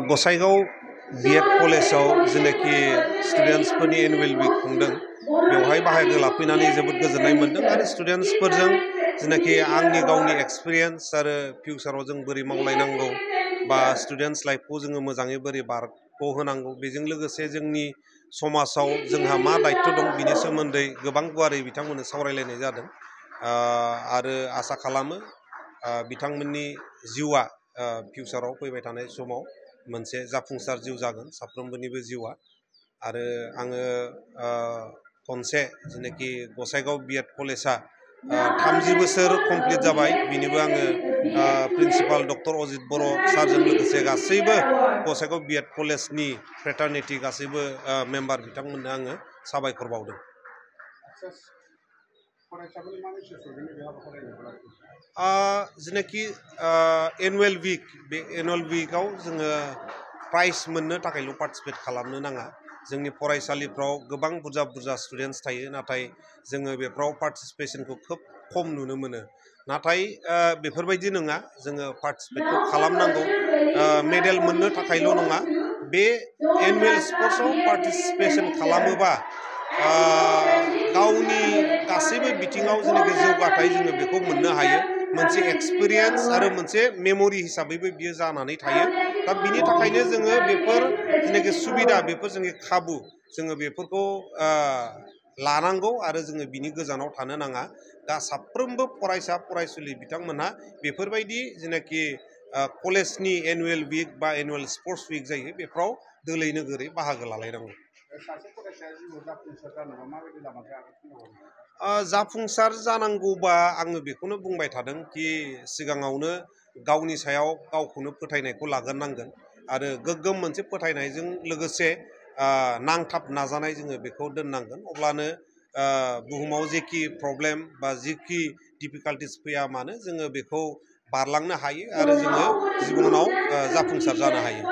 Gossaigaon BEd कलेजाव जेनाखि स्टुडेन्टसफोरनि annual उइक खुंदों बेवहाय बाहागो लाफैनानै जोबोद गोजोननाय मोन्दों आरो स्टुडेन्टसफोरजों जेनाखि आंनि गावनि एक्सपिरियेन्स आरो फिउचाराव जों बोरै मावलायनांगौ बा स्टुडेन्टस लाइफखौ जोङो मोजाङै बोरै बारग'होनांगौ बेजों लोगोसे जोंनि समाजाव जोंहा मा दायित्व दं बिनि सोमोन्दै गोबां गुवारै बिथांमोननो सावरायलायनाय जादों आरो आसा खालामो बिथांमोननि जिउआ फिउचाराव फैबाय थानाय समाव मोनसे जाफुंसार जिउ जागोन साफ्रोमबोनिबो जिउआ आरो आङो खनसे जेनाखि गसाइगाव बिएड कलेजा 30 बोसोर कमप्लिट जाबाय बिनिबो आङो प्रिन्सिपाल डक्टर अजित बर' सारजों लोगोसे गासैबो गसाइगाव बिएड कलेजनि फ्रेटारनिटि गासैबो मेम्बार बिथांमोननो आङो साबायखर बावदों जेनाखि एनुवेल उइक बे एनुवेल उइकआव जोङो प्राइज मोननो थाखायल' पार्टिसिपेट खालामनो नाङा जोंनि फरायसालिफ्राव गोबां बुरजा स्टुडेन्टस थायो नाथाय जोङो बेफ्राव पार्टिसिपेशनखौ खोब खम नुनो मोनो नाथाय बेफोरबायदि नङा जोङो पार्टिसिपेटखौ खालामनांगौ मेडेल मोननो थाखायल' नङा बे एनुवेल स्पर्ट्सआव पार्टिसिपेशन खालामोबा गावनि गासैबो बिथिङाव जेनाखि जौगाथाय जोङो बेखौ मोननो हायो मोनसे एक्सपिरियेन्स आरो मोनसे मेम'रि हिसाबैबो बियो जानानै थायो दा बिनि थाखायनो जोङो बेफोर जेनाखि सुबिदा बेफोर जोंनि खाबु जोङो बेफोरखौ लानांगौ आरो जोङो बिनि गोजानाव थानो नाङा दा साफ्रोमबो फरायसा फरायसुलि बिथांमोनहा बेफोरबायदि जेनाखि कलेजनि एनुवेल उइक बा एनुवेल स्पर्ट्स उइक जायो बेफ्राव दोलै नोगोरै बाहागो लालायनांगौ जाफुंसार जानांगौबा आङो बेखौनो बुंबाय थादों कि सिगाङावनो गावनि सायाव गावखौनो फोथायनायखौ लाग्रोनांगोन आरो गोग्गोम मोनसे फोथायनायजों लोगोसे नांथाब नाजानाय जोङो बेखौ दोननांगोन अब्लानो बुहुमाव जेखि प्रब्लेम बा जेखि डिफिकाल्टिस फैया मानो जोङो बेखौ बारलांनो हायो आरो जोङो जिबनाव जाफुंसार जानो हायो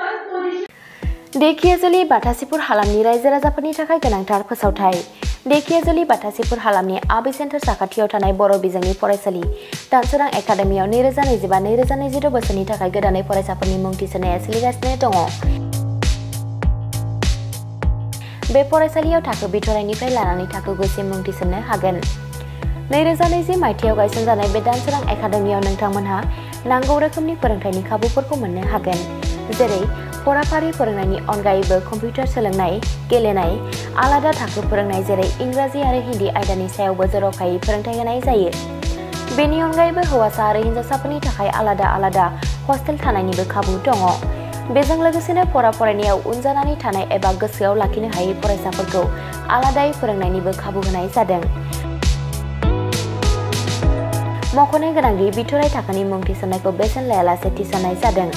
धेकियाजुलि बाथासिपुर हालामनि रायजो राजाफोरनि थाखाय गोनांथार फोसावथाय धेकियाजुलि बाथासिपुर हालामनि आबि सेन्टार साखाथियाव थानाय बर' बिजोंनि फरायसालि दानसोरां एकाडेमियाव 2025-2026 बोसोरनि थाखाय गोदानै फरायसाफोरनि मुं थिसननाया सोलिगासिनो दङ। बे फरायसालियाव थाखो बिथराइनिफ्राय लानानै थाखो 9सिम मुं थिसननो हागोन। 2020 मायथाइयाव गायसनजानाय बे दानसोरां एकाडेमियाव नोंथांमोनहा नांगौ रोखोमनि फोरोंथायनि खाबुफोरखौ मोननो हागोन जेरै फराफारि फोरोंनायनि अनगायैबो कम्पिउटार सोलोंनाय गेलेनाय आलादा थाखो फोरोंनाय जेरै इंराजि आरो हिन्दी आयदानि सायावबो जर'खायै फोरोंथाय होनाय जायो। बेनि अनगायैबो हौवासा आरो हिन्जावसाफोरनि थाखाय आलादा हस्टेल थानायनिबो खाबु दङ। बेजों लोगोसेनो फरायनायाव उन जानानै थानाय एबा गोसोआव लाखिनो हायै फरायसाफोरखौ आलादायै फोरोंनायनिबो खाबु होनाय जादों। मख'नो गोनांदि बिथराइ थाखोनि मुं थिसननायखौ बेसेन लायालासे थिसननाय जादों।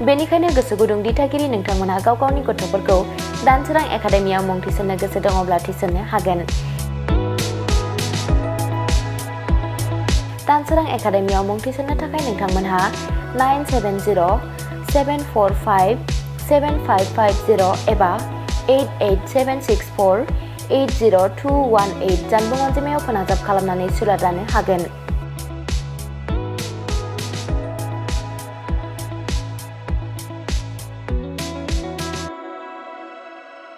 बेनिखायनो गोसो गुदुं दिथागिरि नोंथांमोनहा गाव गावनि गथ'फोरखौ दानसोरां एकाडेमियाव मुं थिसननो गोसो दङब्ला थिसननो हागोन। दानसोरां एकाडेमियाव मुं थिसननो थाखाय नोंथांमोनहा 9704457550 एबा 88764802118 जानबुं अनजिमायाव फोनांजाब खालामनानै सुलाद लानो हागोन।